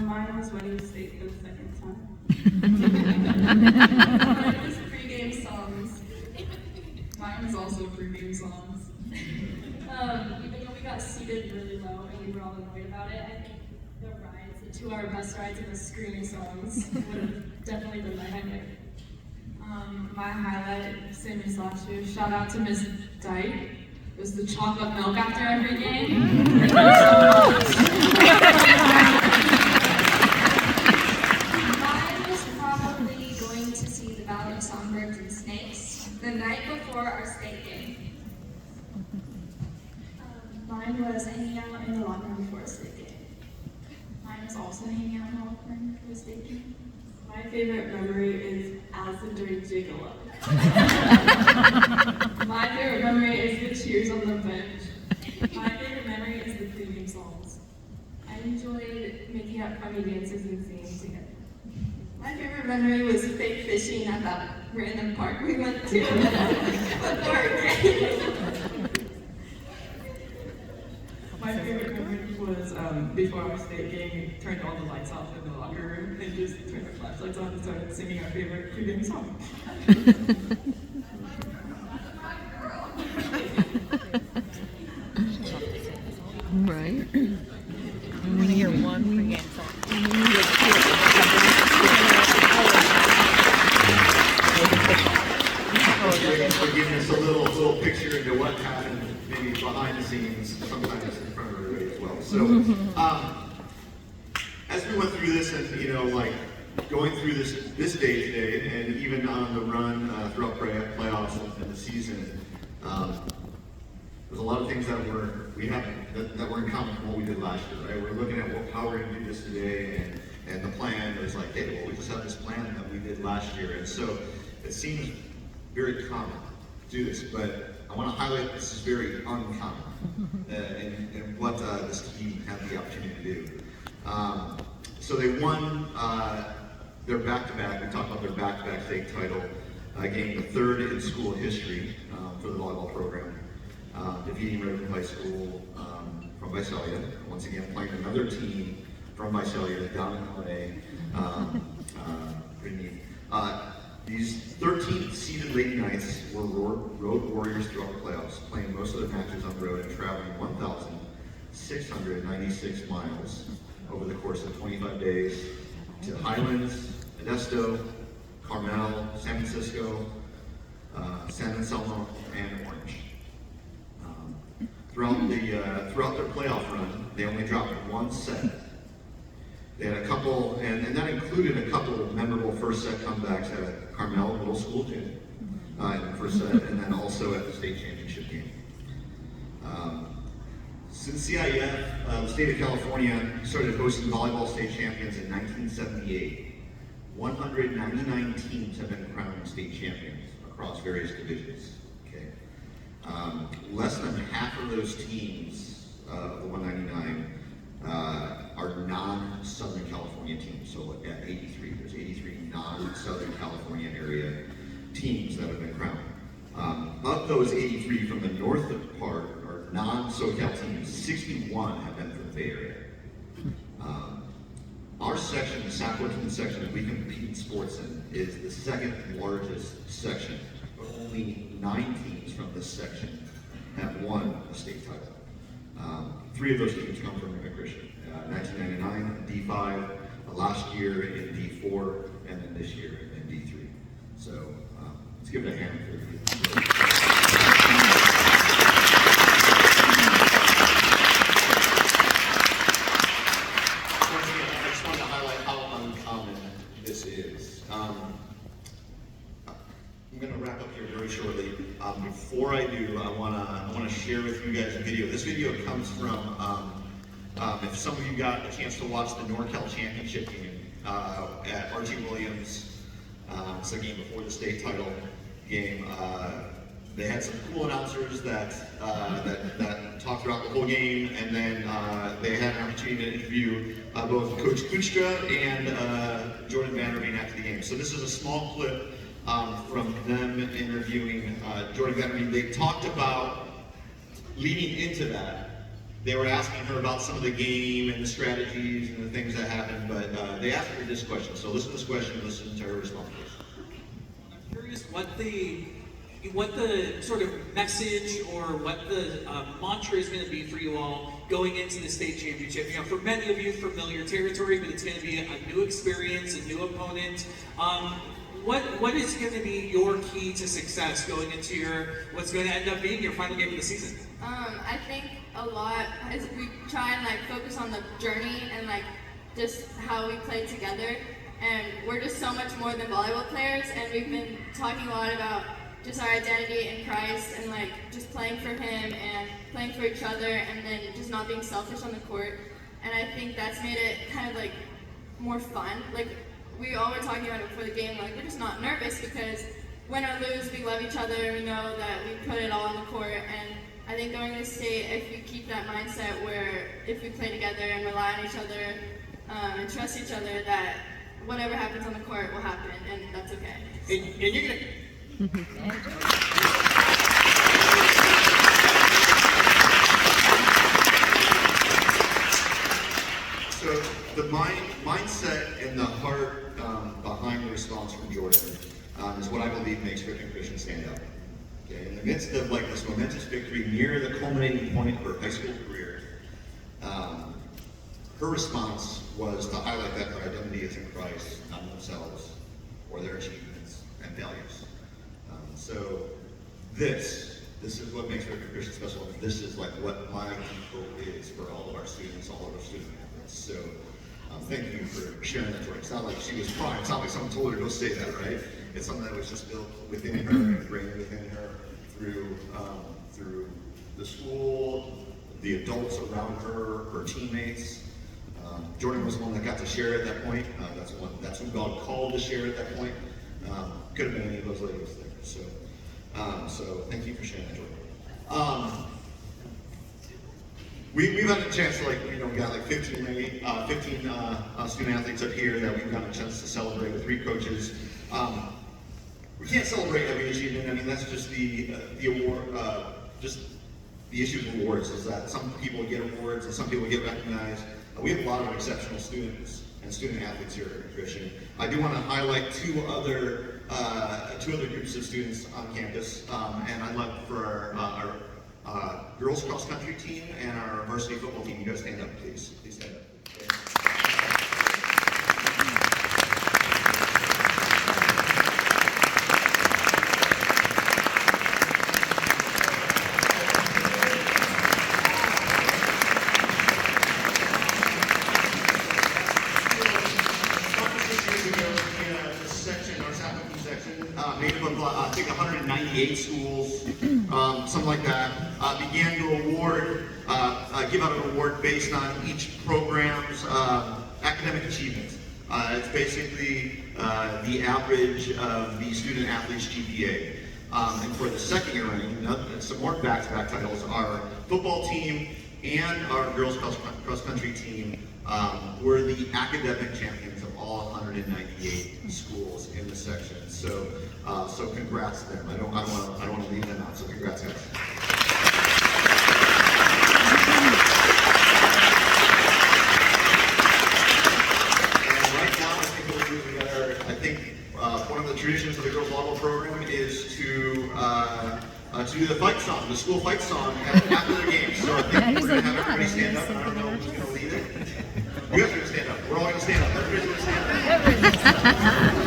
Mine was winning state for the second time. Mine was pregame songs. Mine was also pregame songs. Even though we got seated really low and we were all annoyed about it, I think the rides, the 2 hour bus rides and the screaming songs would have definitely been my highlight. My highlight, same as last year, shout out to Miss Dyke. It was the chocolate milk after every game. Thank you so much. Mine was probably going to see the Battle of Songbirds and Snakes the night before our state game. Mine was hanging out in the locker room before a state game. Mine was also hanging out in the locker room for a state game. My favorite memory is Allison doing Gigolo. My favorite memory is the cheers on the bench. My favorite memory is the pregame songs. I enjoyed making up funny dances and singing together. My favorite memory was fake fishing at that random park we went to before our game. My favorite memory was before our state game, we turned all the lights off in the locker room and just turned our flashlights on and started singing our favorite pregame song. Right. I'm going to hear one pregame song. For giving us a little picture into what happened maybe behind the scenes, sometimes in front of everybody as well. So, as we went through this and, like going through this day today and even on the run throughout playoffs and the season, there's a lot of things that were in common from what we did last year, right? We're looking at how we're going to do this today and the plan was like, hey, well, we just have this plan that we did last year. And so it seems very common to do this, but I want to highlight this is very uncommon in what this team had the opportunity to do. So they won their back-to-back. We talked about their back-to-back state title, gaining the 3rd in school history for the volleyball program, defeating Ripon High School from Visalia. Once again, playing another team from Visalia down in LA. Pretty neat. These 13th seeded Lady Knights were road warriors throughout the playoffs, playing most of their matches on the road and traveling 1,696 miles over the course of 25 days to Highlands, Modesto, Carmel, San Francisco, San Anselmo, and Orange. Throughout their playoff run, they only dropped 1 set. They had a couple, and that included a couple of memorable first set comebacks at Carmel Middle School Gym in the first set, and then also at the state championship game. Since CIF, the state of California started hosting volleyball state champions in 1978. 199 teams have been crowned state champions across various divisions. Okay, less than half of those teams, of the 199, are non-Southern California teams. So at 83, there's 83 non-Southern California area teams that have been crowned. Of those 83 from the north part, or non-SoCal teams, 61 have been from the Bay Area. Our section, the South 14 section that we compete in sports in, is the second largest section, but only 9 teams from this section have won a state title. 3 of those teams come from Ripon Christian. 1999 D5, last year in D4, and then this year in D3. So let's give it a hand for you. I just wanted to highlight how uncommon this is. I'm going to wrap up here very shortly. Before I do, I want to share with you guys a video. This video comes from, if some of you got a chance to watch the NorCal Championship game at R.T. Williams, it's the game before the state title game. They had some cool announcers that talked throughout the whole game, and then they had an opportunity to interview both Coach Kuchka and Jordan Vanderveen after the game. So this is a small clip from them interviewing Jordan Vanderveen. They talked about leading into that. they were asking her about some of the game and the strategies and the things that happened, but they asked her this question. So listen to this question, listen to her response. I'm curious what the sort of message or what the mantra is going to be for you all going into the state championship. You know, for many of you, familiar territory, but it's going to be a new experience, a new opponent. What is going to be your key to success going into what's going to end up being your final game of the season? I think a lot is we try and like focus on the journey and like just how we play together. And we're just so much more than volleyball players, and we've been talking a lot about just our identity in Christ and like just playing for Him and playing for each other, and then just not being selfish on the court. And I think that's made it kind of like more fun. Like we all were talking about it before the game, like we're just not nervous because win or lose, we love each other. We know that we put it all on the court, and I think going to the state, if we keep that mindset where if we play together and rely on each other and trust each other, that whatever happens on the court will happen, and that's okay. And you're going to... So the mindset and the heart behind the response from Jordan is what I believe makes Ripon Christian stand out. Okay? In the midst of like this momentous victory near the culminating point of her high school career, her response was to highlight that her identity is in Christ, not in themselves or their achievements and values. So this is what makes Ripon Christian special. And this is like what my hope is for all of our students, all of our student athletes. So thank you for sharing that, Jordan. It's not like she was crying. It's not like someone told her to go say that, right? It's something that was just built within her, ingrained within her through the school, the adults around her, her teammates. Jordan was the one that got to share at that point. That's who God called to share at that point. Could have been any of those ladies there. So thank you for sharing that, Jordan. We've had a chance to we got like 15 student athletes up here that we've gotten a chance to celebrate with 3 coaches. We can't celebrate every achievement. I mean, that's just the award. Just the issue with awards is that some people get awards and some people get recognized. We have a lot of exceptional students and student athletes here at Christian. I do want to highlight two other groups of students on campus, and I'd love for our girls cross country team and our varsity football team. You guys stand up, please. Please stand up. Made up of, I think, 198 schools, something like that, began to give out an award based on each program's academic achievements. It's basically the average of the student athlete's GPA. And for the second year running, some more back-to-back titles, our football team and our girls cross-country team were the academic champions of all 198 schools in the section. So congrats to them. I don't want to leave them out. So congrats, guys. And right now, I think what we'll do together. I think one of the traditions of the girls volleyball program is to do the fight song, the school fight song after the game. So I think we're going to have everybody stand up. I don't know who's going to lead it. You guys are going to stand up. We're all going to stand up. Everybody's going to stand up.